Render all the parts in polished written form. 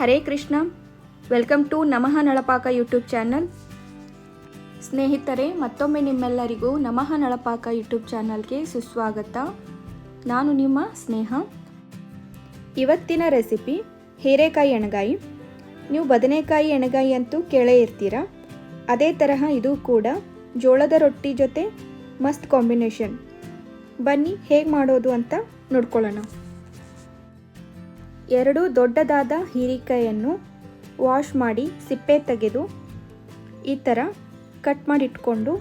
Hare Krishna. Welcome to ನಮಃ ನಳಪಾಕ YouTube channel. ಸ್ನೇಹಿತರೆ, ಮತ್ತೊಮ್ಮೆ ನಿಮ್ಮೆಲ್ಲರಿಗೂ ನಮಃ ನಳಪಾಕ ಯೂಟ್ಯೂಬ್ ಚಾನಲ್ಗೆ ಸುಸ್ವಾಗತ. ನಾನು ನಿಮ್ಮ ಸ್ನೇಹ. ಇವತ್ತಿನ ರೆಸಿಪಿ ಹೀರೆಕಾಯಿ ಎಣ್ಗಾಯಿ. ನೀವು ಬದನೆಕಾಯಿ ಎಣ್ಗಾಯಿ ಅಂತೂ ಕೇಳೇ ಇರ್ತೀರ. ಅದೇ ತರಹ ಇದು ಕೂಡ ಜೋಳದ ರೊಟ್ಟಿ ಜೊತೆ ಮಸ್ತ್ ಕಾಂಬಿನೇಷನ್. ಬನ್ನಿ ಹೇಗೆ ಮಾಡೋದು ಅಂತ ನೋಡ್ಕೊಳ್ಳೋಣ. 2 ದೊಡ್ಡದಾದ ಹೀರೆಕಾಯಿಯನ್ನು ವಾಶ್ ಮಾಡಿ ಸಿಪ್ಪೆ ತೆಗೆದು ಈ ಥರ ಕಟ್ ಮಾಡಿ ಇಟ್ಕೊಂಡು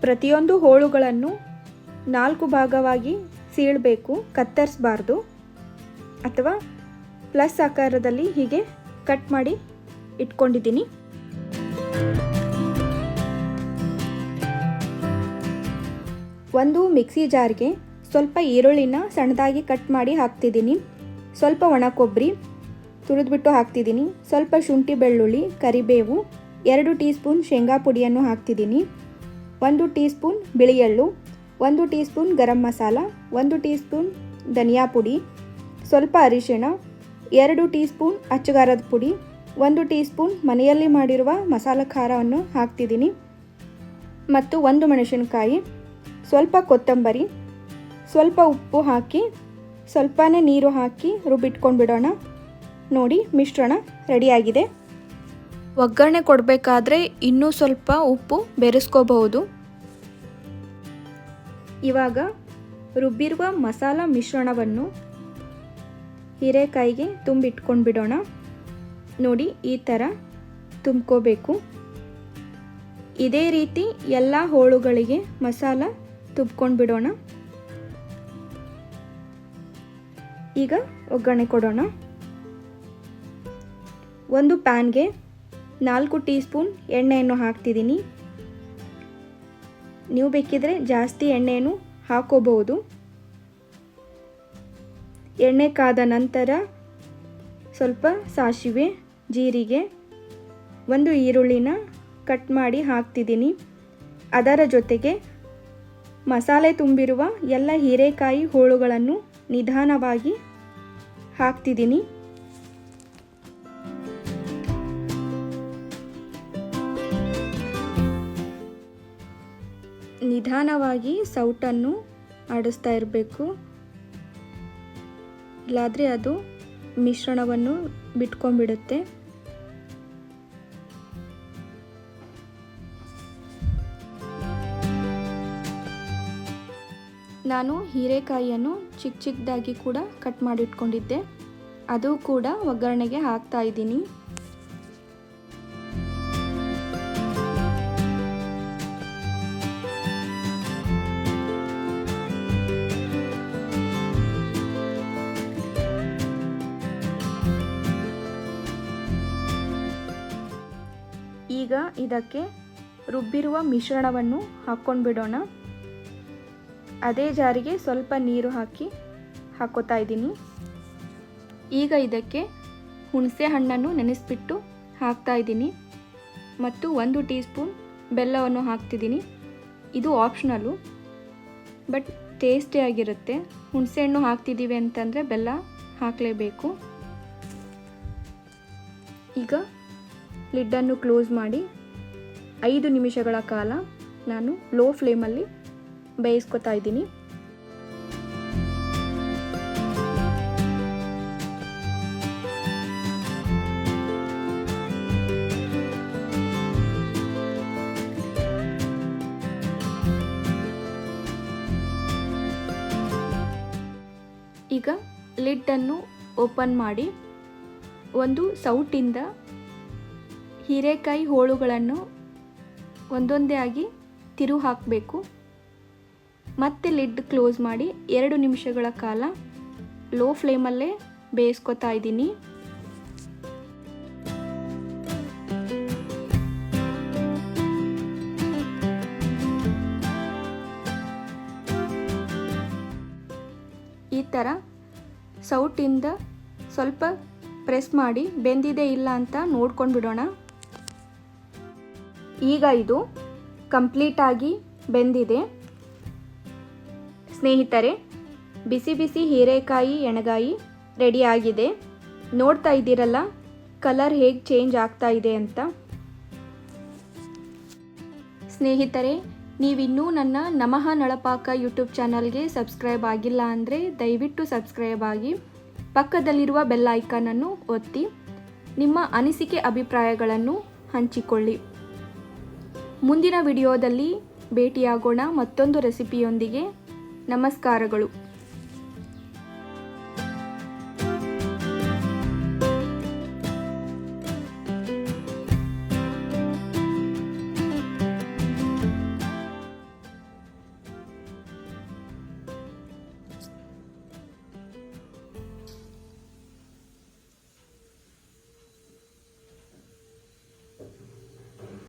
ಪ್ರತಿಯೊಂದು ಹೋಳುಗಳನ್ನು 4 ಭಾಗವಾಗಿ ಸೀಳಬೇಕು, ಕತ್ತರಿಸಬಾರ್ದು. ಅಥವಾ ಪ್ಲಸ್ ಆಕಾರದಲ್ಲಿ ಹೀಗೆ ಕಟ್ ಮಾಡಿ ಇಟ್ಕೊಂಡಿದ್ದೀನಿ. ಒಂದು ಮಿಕ್ಸಿ ಜಾರ್ಗೆ ಸ್ವಲ್ಪ ಈರುಳ್ಳಿನ ಸಣ್ಣದಾಗಿ ಕಟ್ ಮಾಡಿ ಹಾಕ್ತಿದ್ದೀನಿ. ಸ್ವಲ್ಪ ಒಣ ಕೊಬ್ಬರಿ ತುರಿದ್ಬಿಟ್ಟು ಹಾಕ್ತಿದ್ದೀನಿ. ಸ್ವಲ್ಪ ಶುಂಠಿ, ಬೆಳ್ಳುಳ್ಳಿ, ಕರಿಬೇವು, 2 ಟೀ ಸ್ಪೂನ್ ಶೇಂಗಾ ಪುಡಿಯನ್ನು ಹಾಕ್ತಿದ್ದೀನಿ. 1 ಟೀ ಸ್ಪೂನ್ ಬಿಳಿ ಎಳ್ಳು, 1 tea spoon garam masala, 1 tea spoon ಧನಿಯಾ ಪುಡಿ, ಸ್ವಲ್ಪ ಅರಿಶಿಣ, 2 ಟೀ ಸ್ಪೂನ್ ಅಚ್ಚಗಾರದ ಪುಡಿ, 1 ಟೀ ಸ್ಪೂನ್ ಮನೆಯಲ್ಲಿ ಮಾಡಿರುವ ಮಸಾಲ ಖಾರವನ್ನು ಹಾಕ್ತಿದ್ದೀನಿ. ಮತ್ತು 1 ಮೆಣಸಿನಕಾಯಿ, ಸ್ವಲ್ಪ ಕೊತ್ತಂಬರಿ, ಸ್ವಲ್ಪ ಉಪ್ಪು ಹಾಕಿ ಸ್ವಲ್ಪನೇ ನೀರು ಹಾಕಿ ರುಬ್ಬಿಟ್ಕೊಂಡು ಬಿಡೋಣ. ನೋಡಿ, ಮಿಶ್ರಣ ರೆಡಿಯಾಗಿದೆ. ಒಗ್ಗರಣೆ ಕೊಡಬೇಕಾದ್ರೆ ಇನ್ನೂ ಸ್ವಲ್ಪ ಉಪ್ಪು ಬೆರೆಸ್ಕೋಬಹುದು. ಇವಾಗ ರುಬ್ಬಿರುವ ಮಸಾಲ ಮಿಶ್ರಣವನ್ನು ಹೀರೆಕಾಯಿಗೆ ತುಂಬಿಟ್ಕೊಂಡು ಬಿಡೋಣ. ನೋಡಿ, ಈ ಥರ ತುಂಬ್ಕೋಬೇಕು. ಇದೇ ರೀತಿ ಎಲ್ಲ ಹೋಳುಗಳಿಗೆ ಮಸಾಲ ತುಂಬ್ಕೊಂಡು ಬಿಡೋಣ. ಈಗ ಒಗ್ಗರಣೆ ಕೊಡೋಣ. ಒಂದು ಪ್ಯಾನ್ಗೆ 4 ಟೀ ಸ್ಪೂನ್ ಎಣ್ಣೆಯನ್ನು ಹಾಕ್ತಿದ್ದೀನಿ. ನೀವು ಬೇಕಿದ್ರೆ ಜಾಸ್ತಿ ಎಣ್ಣೆಯನ್ನು ಹಾಕೋಬಹುದು. ಎಣ್ಣೆ ಕಾದ ನಂತರ ಸ್ವಲ್ಪ ಸಾಸಿವೆ, ಜೀರಿಗೆ, 1 ಈರುಳ್ಳಿನ ಕಟ್ ಮಾಡಿ ಹಾಕ್ತಿದ್ದೀನಿ. ಅದರ ಜೊತೆಗೆ ಮಸಾಲೆ ತುಂಬಿರುವ ಎಲ್ಲ ಹೀರೆಕಾಯಿ ಹೋಳುಗಳನ್ನು ನಿಧಾನವಾಗಿ ಹಾಕ್ತಿದ್ದೀನಿ. ನಿಧಾನವಾಗಿ ಸೌಟನ್ನು ಆಡಿಸ್ತಾ ಇರಬೇಕು, ಇಲ್ಲಾದರೆ ಅದು ಮಿಶ್ರಣವನ್ನು ಬಿಟ್ಕೊಂಡ್ಬಿಡುತ್ತೆ. ನಾನು ಹೀರೆಕಾಯಿಯನ್ನು ಚಿಕ್ಕದಾಗಿ ಕೂಡ ಕಟ್ ಮಾಡಿ ಇಟ್ಕೊಂಡಿದ್ದೆ, ಅದು ಕೂಡ ಒಗ್ಗರಣೆಗೆ ಹಾಕ್ತಾ ಇದ್ದೀನಿ. ಈಗ ಇದಕ್ಕೆ ರುಬ್ಬಿರುವ ಮಿಶ್ರಣವನ್ನು ಹಾಕ್ಕೊಂಡು ಬಿಡೋಣ. ಅದೇ ಜಾರಿಗೆ ಸ್ವಲ್ಪ ನೀರು ಹಾಕೋತಾ ಇದ್ದೀನಿ. ಈಗ ಇದಕ್ಕೆ ಹುಣಸೆ ಹಣ್ಣನ್ನು ನೆನೆಸ್ಬಿಟ್ಟು ಹಾಕ್ತಾ ಇದ್ದೀನಿ. ಮತ್ತು 1 ಟೀ ಸ್ಪೂನ್ ಬೆಲ್ಲವನ್ನು ಹಾಕ್ತಿದ್ದೀನಿ. ಇದು ಆಪ್ಷನಲ್ಲು, ಬಟ್ ಟೇಸ್ಟಿಯಾಗಿರುತ್ತೆ. ಹುಣಸೆ ಹಣ್ಣು ಹಾಕ್ತಿದ್ದೀವಿ ಅಂತಂದರೆ ಬೆಲ್ಲ ಹಾಕಲೇಬೇಕು. ಈಗ ಲಿಡ್ಡನ್ನು ಕ್ಲೋಸ್ ಮಾಡಿ 5 ನಿಮಿಷಗಳ ಕಾಲ ನಾನು ಲೋ ಫ್ಲೇಮಲ್ಲಿ ಬೇಯಿಸ್ಕೊತಾ ಇದ್ದೀನಿ. ಈಗ ಲಿಡ್ಡನ್ನು ಓಪನ್ ಮಾಡಿ ಒಂದು ಸೌಟಿಂದ ಹೀರೆಕಾಯಿ ಹೋಳುಗಳನ್ನು ಒಂದೊಂದೇ ಆಗಿ ತಿರುವು ಹಾಕಬೇಕು. ಮತ್ತೆ ಲಿಡ್ ಕ್ಲೋಸ್ ಮಾಡಿ 2 ನಿಮಿಷಗಳ ಕಾಲ ಲೋ ಫ್ಲೇಮಲ್ಲೇ ಬೇಯಿಸ್ಕೊತಾ ಇದ್ದೀನಿ. ಈ ಥರ ಸೌಟಿಂದ ಸ್ವಲ್ಪ ಪ್ರೆಸ್ ಮಾಡಿ ಬೆಂದಿದೆ ಇಲ್ಲ ಅಂತ ನೋಡ್ಕೊಂಡು ಬಿಡೋಣ. ಈಗ ಇದು ಕಂಪ್ಲೀಟಾಗಿ ಬೆಂದಿದೆ. ಸ್ನೇಹಿತರೆ, ಬಿಸಿ ಬಿಸಿ ಹೀರೆಕಾಯಿ ಎಣ್ಗಾಯಿ ರೆಡಿ ಆಗಿದೆ. ನೋಡ್ತಾ ಇದ್ದೀರಲ್ಲ ಕಲರ್ ಹೇಗೆ ಚೇಂಜ್ ಆಗ್ತಾ ಇದೆ ಅಂತ. ಸ್ನೇಹಿತರೆ, ನೀವಿನ್ನೂ ನನ್ನ ನಮಃ ನಳಪಾಕ ಯೂಟ್ಯೂಬ್ ಚಾನಲ್ಗೆ ಸಬ್ಸ್ಕ್ರೈಬ್ ಆಗಿಲ್ಲ ಅಂದರೆ ದಯವಿಟ್ಟು ಸಬ್ಸ್ಕ್ರೈಬ್ ಆಗಿ ಪಕ್ಕದಲ್ಲಿರುವ ಬೆಲ್ ಐಕಾನನ್ನು ಒತ್ತಿ ನಿಮ್ಮ ಅನಿಸಿಕೆ ಅಭಿಪ್ರಾಯಗಳನ್ನು ಹಂಚಿಕೊಳ್ಳಿ. ಮುಂದಿನ ವಿಡಿಯೋದಲ್ಲಿ ಭೇಟಿಯಾಗೋಣ ಮತ್ತೊಂದು ರೆಸಿಪಿಯೊಂದಿಗೆ. ನಮಸ್ಕಾರಗಳು.